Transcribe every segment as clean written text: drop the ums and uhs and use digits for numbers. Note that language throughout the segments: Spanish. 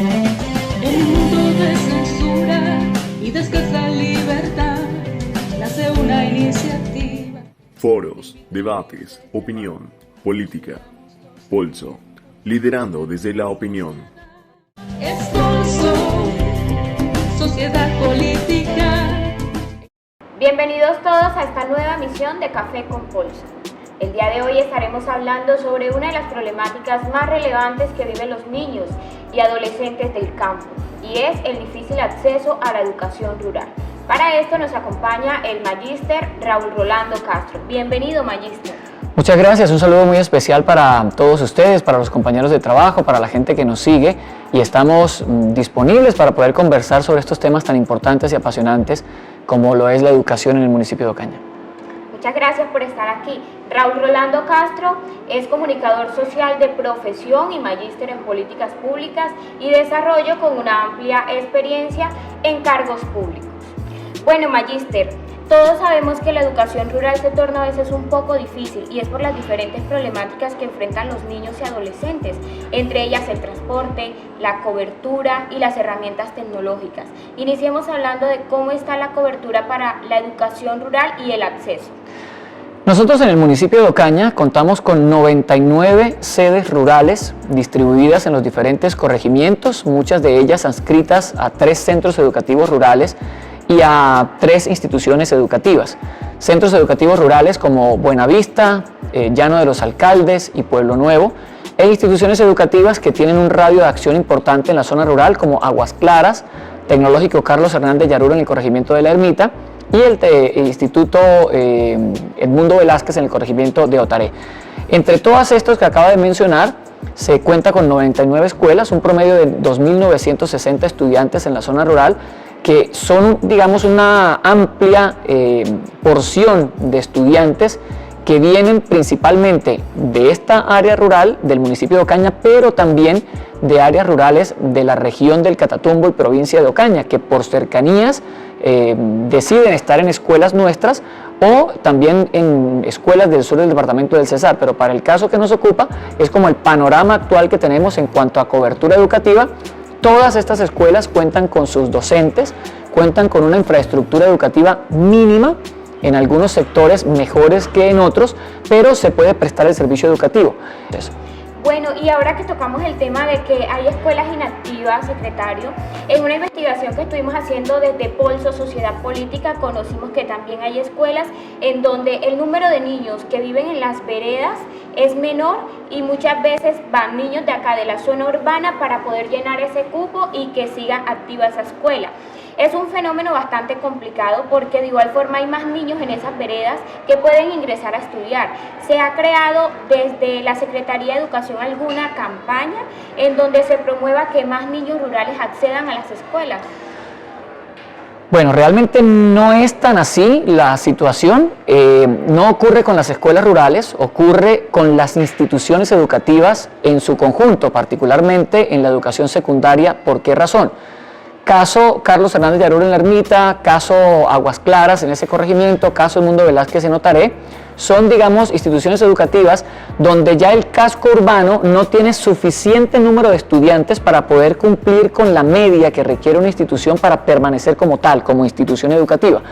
En un mundo de censura y de escasa libertad, nace una iniciativa. Foros, debates, opinión, política. Pulso, liderando desde la opinión. Es Pulso, sociedad política. Bienvenidos todos a esta nueva emisión de Café con Pulso. El día de hoy estaremos hablando sobre una de las problemáticas más relevantes que viven los niños y adolescentes del campo, y es el difícil acceso a la educación rural. Para esto nos acompaña el magíster Raúl Rolando Castro. Bienvenido, magíster. Muchas gracias, un saludo muy especial para todos ustedes, para los compañeros de trabajo, para la gente que nos sigue, y estamos disponibles para poder conversar sobre estos temas tan importantes y apasionantes como lo es la educación en el municipio de Ocaña. Muchas gracias por estar aquí. Raúl Rolando Castro es comunicador social de profesión y magíster en políticas públicas y desarrollo con una amplia experiencia en cargos públicos. Bueno, magíster, todos sabemos que la educación rural se torna a veces un poco difícil, y es por las diferentes problemáticas que enfrentan los niños y adolescentes, entre ellas el transporte, la cobertura y las herramientas tecnológicas. Iniciemos hablando de cómo está la cobertura para la educación rural y el acceso. Nosotros en el municipio de Ocaña contamos con 99 sedes rurales distribuidas en los diferentes corregimientos, muchas de ellas adscritas a 3 centros educativos rurales y a 3 instituciones educativas. Centros educativos rurales como Buenavista, Llano de los Alcaldes y Pueblo Nuevo, e instituciones educativas que tienen un radio de acción importante en la zona rural como Aguas Claras, Tecnológico Carlos Hernández Yarur en el corregimiento de La Ermita y el Instituto Edmundo Velázquez en el corregimiento de Otaré. Entre todas estos que acabo de mencionar, se cuenta con 99 escuelas, un promedio de 2.960 estudiantes en la zona rural, que son, digamos, una amplia porción de estudiantes que vienen principalmente de esta área rural del municipio de Ocaña, pero también de áreas rurales de la región del Catatumbo y provincia de Ocaña, que por cercanías deciden estar en escuelas nuestras o también en escuelas del sur del departamento del Cesar, pero para el caso que nos ocupa es como el panorama actual que tenemos en cuanto a cobertura educativa. Todas estas escuelas cuentan con sus docentes, cuentan con una infraestructura educativa mínima, en algunos sectores mejores que en otros, pero se puede prestar el servicio educativo. Bueno, y ahora que tocamos el tema de que hay escuelas inactivas, secretario, en una investigación que estuvimos haciendo desde Pulso Sociedad Política, conocimos que también hay escuelas en donde el número de niños que viven en las veredas es menor, y muchas veces van niños de acá de la zona urbana para poder llenar ese cupo y que siga activa esa escuela. Es un fenómeno bastante complicado porque de igual forma hay más niños en esas veredas que pueden ingresar a estudiar. ¿Se ha creado desde la Secretaría de Educación alguna campaña en donde se promueva que más niños rurales accedan a las escuelas? Bueno, realmente no es tan así la situación, no ocurre con las escuelas rurales, ocurre con las instituciones educativas en su conjunto, particularmente en la educación secundaria. ¿Por qué razón? Caso Carlos Hernández Yarur en La Ermita, caso Aguas Claras en ese corregimiento, caso Edmundo Velázquez en Otaré, son, digamos, instituciones educativas donde ya el casco urbano no tiene suficiente número de estudiantes para poder cumplir con la media que requiere una institución para permanecer como tal, como institución educativa.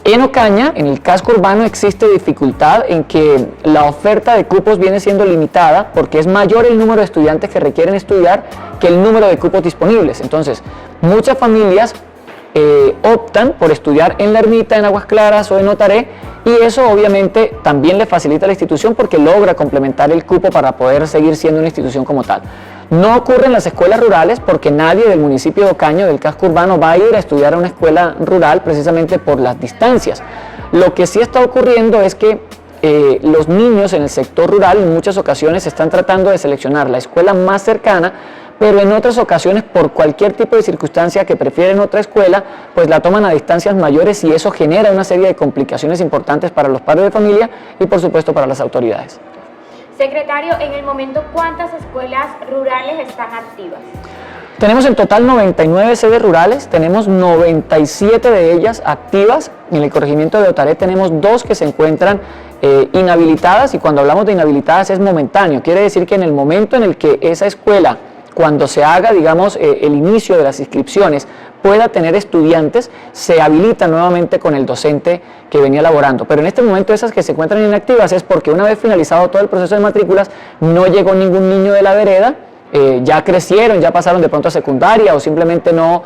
En Ocaña, en el casco urbano, existe dificultad en que la oferta de cupos viene siendo limitada porque es mayor el número de estudiantes que requieren estudiar que el número de cupos disponibles. Entonces, muchas familias optan por estudiar en La Ermita, en Aguas Claras o en Otaré, y eso obviamente también le facilita a la institución porque logra complementar el cupo para poder seguir siendo una institución como tal. No ocurre en las escuelas rurales porque nadie del municipio de Ocaña, del casco urbano, va a ir a estudiar a una escuela rural precisamente por las distancias. Lo que sí está ocurriendo es que los niños en el sector rural en muchas ocasiones están tratando de seleccionar la escuela más cercana, pero en otras ocasiones por cualquier tipo de circunstancia que prefieren otra escuela, pues la toman a distancias mayores, y eso genera una serie de complicaciones importantes para los padres de familia y por supuesto para las autoridades. Secretario, en el momento, ¿cuántas escuelas rurales están activas? Tenemos en total 99 sedes rurales, tenemos 97 de ellas activas. En el corregimiento de Otaré tenemos 2 que se encuentran inhabilitadas, y cuando hablamos de inhabilitadas es momentáneo, quiere decir que en el momento en el que esa escuela cuando se haga, digamos, el inicio de las inscripciones, pueda tener estudiantes, se habilita nuevamente con el docente que venía laborando. Pero en este momento esas que se encuentran inactivas es porque una vez finalizado todo el proceso de matrículas, no llegó ningún niño de la vereda, ya crecieron, ya pasaron de pronto a secundaria o simplemente no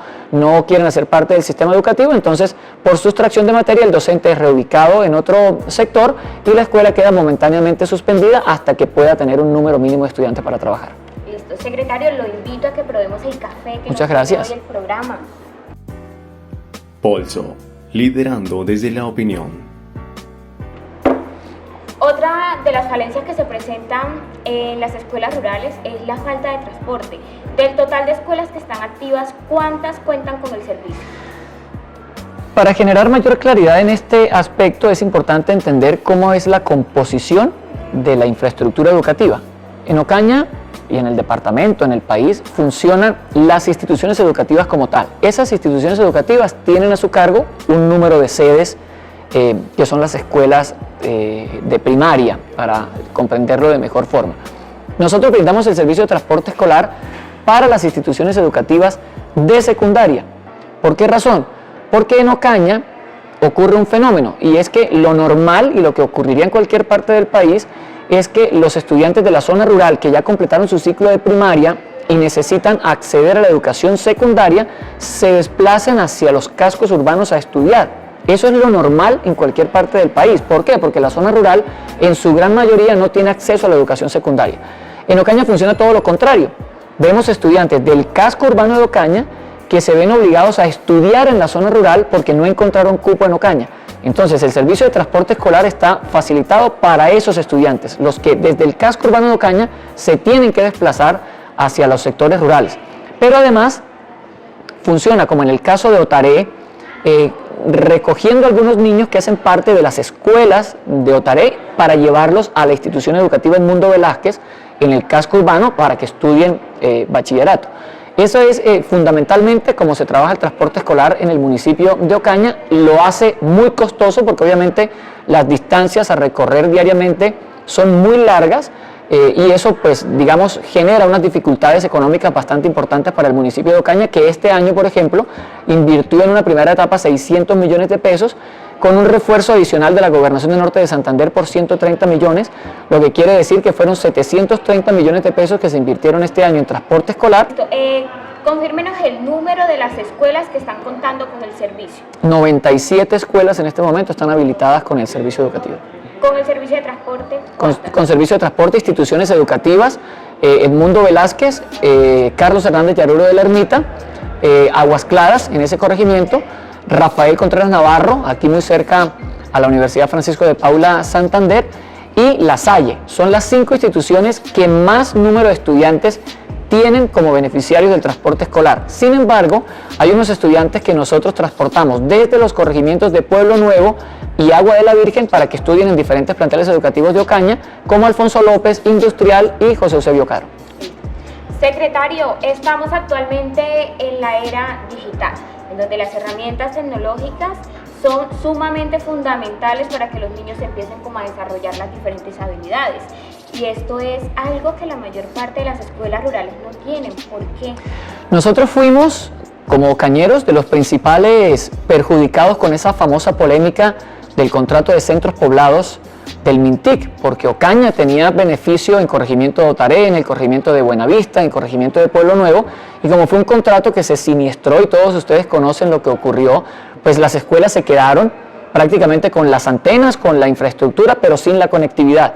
quieren hacer parte del sistema educativo, entonces por sustracción de materia el docente es reubicado en otro sector y la escuela queda momentáneamente suspendida hasta que pueda tener un número mínimo de estudiantes para trabajar. Listo, secretario, lo invito a que probemos el café que Muchas nos gracias. trae hoy el programa. Polso, liderando desde la opinión. Otra de las falencias que se presentan en las escuelas rurales es la falta de transporte. Del total de escuelas que están activas, ¿cuántas cuentan con el servicio? Para generar mayor claridad en este aspecto es importante entender cómo es la composición de la infraestructura educativa. En Ocaña y en el departamento, en el país, funcionan las instituciones educativas como tal. Esas instituciones educativas tienen a su cargo un número de sedes que son las escuelas de primaria, para comprenderlo de mejor forma. Nosotros brindamos el servicio de transporte escolar para las instituciones educativas de secundaria. ¿Por qué razón? Porque en Ocaña ocurre un fenómeno, y es que lo normal y lo que ocurriría en cualquier parte del país es que los estudiantes de la zona rural que ya completaron su ciclo de primaria y necesitan acceder a la educación secundaria, se desplacen hacia los cascos urbanos a estudiar. Eso es lo normal en cualquier parte del país. ¿Por qué? Porque la zona rural en su gran mayoría no tiene acceso a la educación secundaria. En Ocaña funciona todo lo contrario. Vemos estudiantes del casco urbano de Ocaña que se ven obligados a estudiar en la zona rural porque no encontraron cupo en Ocaña. Entonces el servicio de transporte escolar está facilitado para esos estudiantes, los que desde el casco urbano de Ocaña se tienen que desplazar hacia los sectores rurales. Pero además funciona como en el caso de Otaré, recogiendo algunos niños que hacen parte de las escuelas de Otaré para llevarlos a la institución educativa Edmundo Velázquez en el casco urbano para que estudien bachillerato. Eso es fundamentalmente cómo se trabaja el transporte escolar en el municipio de Ocaña. Lo hace muy costoso porque obviamente las distancias a recorrer diariamente son muy largas, y eso, pues, digamos, genera unas dificultades económicas bastante importantes para el municipio de Ocaña, que este año, por ejemplo, invirtió en una primera etapa 600 millones de pesos, con un refuerzo adicional de la Gobernación del Norte de Santander por 130 millones, lo que quiere decir que fueron 730 millones de pesos que se invirtieron este año en transporte escolar. Confírmenos el número de las escuelas que están contando con el servicio. 97 escuelas en este momento están habilitadas con el servicio educativo. ¿Con el servicio de transporte? Con servicio de transporte, instituciones educativas, Edmundo Velázquez, Carlos Hernández Yaruro de la Ermita, Aguas Claras en ese corregimiento, Rafael Contreras Navarro, aquí muy cerca a la Universidad Francisco de Paula Santander, y La Salle. Son las 5 instituciones que más número de estudiantes tienen como beneficiarios del transporte escolar. Sin embargo, hay unos estudiantes que nosotros transportamos desde los corregimientos de Pueblo Nuevo y Agua de la Virgen para que estudien en diferentes planteles educativos de Ocaña, como Alfonso López, Industrial y José Eusebio Caro. Secretario, estamos actualmente en la era digital, en donde las herramientas tecnológicas son sumamente fundamentales para que los niños empiecen como a desarrollar las diferentes habilidades. Y esto es algo que la mayor parte de las escuelas rurales no tienen. ¿Por qué? Nosotros fuimos, como ocañeros, de los principales perjudicados con esa famosa polémica del contrato de centros poblados del MINTIC, porque Ocaña tenía beneficio en corregimiento de Otaré, en el corregimiento de Buenavista, en el corregimiento de Pueblo Nuevo, y como fue un contrato que se siniestró y todos ustedes conocen lo que ocurrió, pues las escuelas se quedaron prácticamente con las antenas, con la infraestructura, pero sin la conectividad.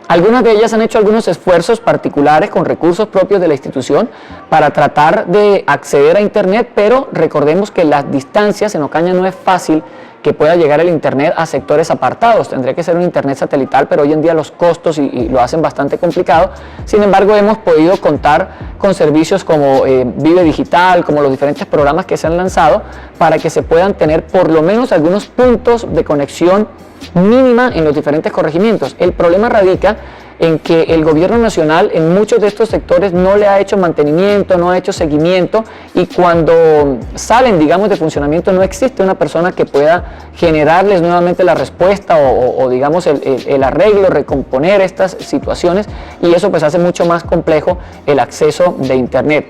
Algunas de ellas han hecho algunos esfuerzos particulares con recursos propios de la institución para tratar de acceder a Internet, pero recordemos que las distancias en Ocaña no es fácil que pueda llegar el Internet a sectores apartados. Tendría que ser un Internet satelital, pero hoy en día los costos y lo hacen bastante complicado. Sin embargo, hemos podido contar con servicios como Vive Digital, como los diferentes programas que se han lanzado, para que se puedan tener por lo menos algunos puntos de conexión mínima en los diferentes corregimientos. El problema radica en que el gobierno nacional en muchos de estos sectores no le ha hecho mantenimiento, no ha hecho seguimiento, y cuando salen, digamos, de funcionamiento no existe una persona que pueda generarles nuevamente la respuesta o digamos, el arreglo, recomponer estas situaciones, y eso pues hace mucho más complejo el acceso de Internet.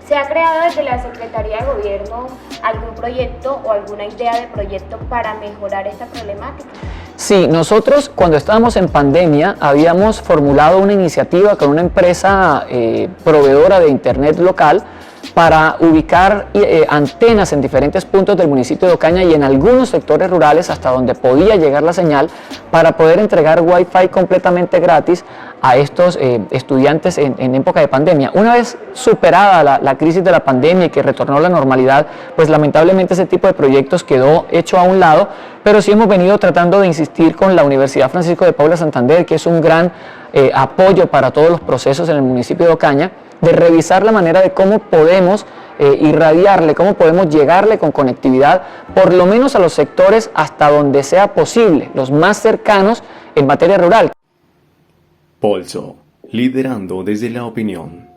¿Se ha creado desde la Secretaría de Gobierno algún proyecto o alguna idea de proyecto para mejorar esta problemática? Sí, nosotros cuando estábamos en pandemia habíamos formulado una iniciativa con una empresa proveedora de Internet local para ubicar antenas en diferentes puntos del municipio de Ocaña y en algunos sectores rurales hasta donde podía llegar la señal, para poder entregar Wi-Fi completamente gratis a estos estudiantes en época de pandemia. Una vez superada la crisis de la pandemia y que retornó a la normalidad, pues lamentablemente ese tipo de proyectos quedó hecho a un lado, pero sí hemos venido tratando de insistir con la Universidad Francisco de Paula Santander, que es un gran apoyo para todos los procesos en el municipio de Ocaña, de revisar la manera de cómo podemos irradiarle, cómo podemos llegarle con conectividad, por lo menos a los sectores hasta donde sea posible, los más cercanos en materia rural. Polso, liderando desde la opinión.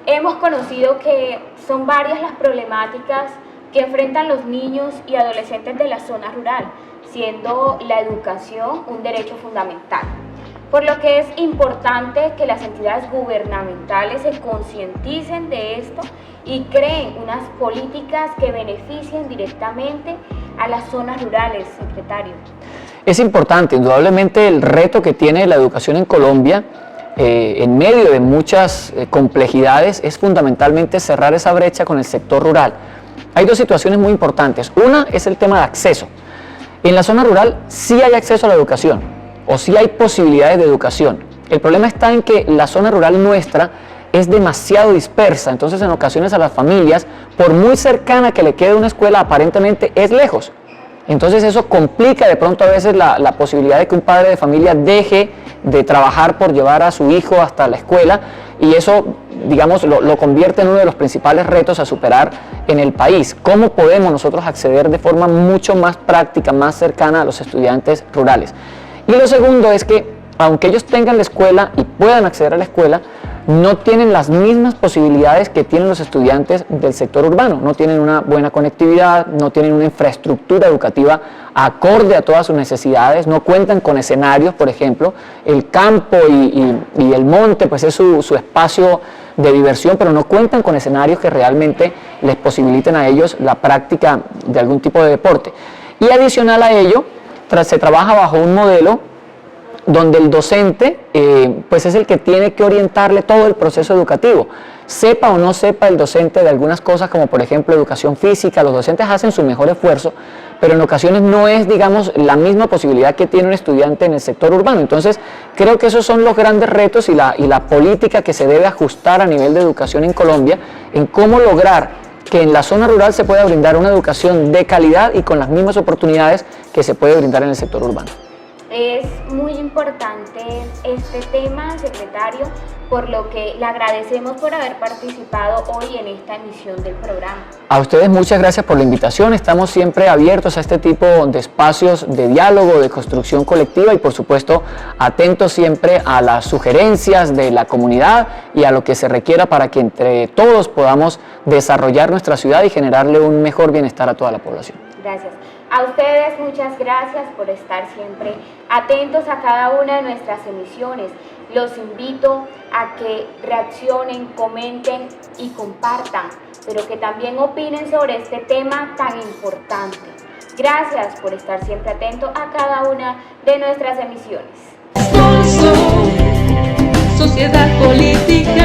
Hemos conocido que son varias las problemáticas que enfrentan los niños y adolescentes de la zona rural, siendo la educación un derecho fundamental. Por lo que es importante que las entidades gubernamentales se concienticen de esto y creen unas políticas que beneficien directamente a las zonas rurales, secretario. Es importante, indudablemente el reto que tiene la educación en Colombia, en medio de muchas complejidades, es fundamentalmente cerrar esa brecha con el sector rural. Hay dos situaciones muy importantes. Una es el tema de acceso. En la zona rural sí hay acceso a la educación, o sí hay posibilidades de educación. El problema está en que la zona rural nuestra es demasiado dispersa, entonces en ocasiones a las familias, por muy cercana que le quede una escuela, aparentemente es lejos. Entonces eso complica de pronto a veces la posibilidad de que un padre de familia deje de trabajar por llevar a su hijo hasta la escuela, y eso, digamos, lo convierte en uno de los principales retos a superar en el país. ¿Cómo podemos nosotros acceder de forma mucho más práctica, más cercana a los estudiantes rurales? Y lo segundo es que, aunque ellos tengan la escuela y puedan acceder a la escuela, no tienen las mismas posibilidades que tienen los estudiantes del sector urbano. No tienen una buena conectividad, no tienen una infraestructura educativa acorde a todas sus necesidades, no cuentan con escenarios, por ejemplo. El campo y el monte pues es su espacio de diversión, pero no cuentan con escenarios que realmente les posibiliten a ellos la práctica de algún tipo de deporte. Y adicional a ello, se trabaja bajo un modelo donde el docente pues es el que tiene que orientarle todo el proceso educativo. Sepa o no sepa el docente de algunas cosas, como por ejemplo educación física, los docentes hacen su mejor esfuerzo, pero en ocasiones no es, digamos, la misma posibilidad que tiene un estudiante en el sector urbano. Entonces, creo que esos son los grandes retos y la política que se debe ajustar a nivel de educación en Colombia, en cómo lograr que en la zona rural se pueda brindar una educación de calidad y con las mismas oportunidades que se puede brindar en el sector urbano. Es muy importante este tema, secretario, por lo que le agradecemos por haber participado hoy en esta emisión del programa. A ustedes muchas gracias por la invitación. Estamos siempre abiertos a este tipo de espacios de diálogo, de construcción colectiva y por supuesto atentos siempre a las sugerencias de la comunidad y a lo que se requiera para que entre todos podamos desarrollar nuestra ciudad y generarle un mejor bienestar a toda la población. Gracias. A ustedes muchas gracias por estar siempre atentos a cada una de nuestras emisiones. Los invito a que reaccionen, comenten y compartan, pero que también opinen sobre este tema tan importante. Gracias por estar siempre atentos a cada una de nuestras emisiones. Sociedad política.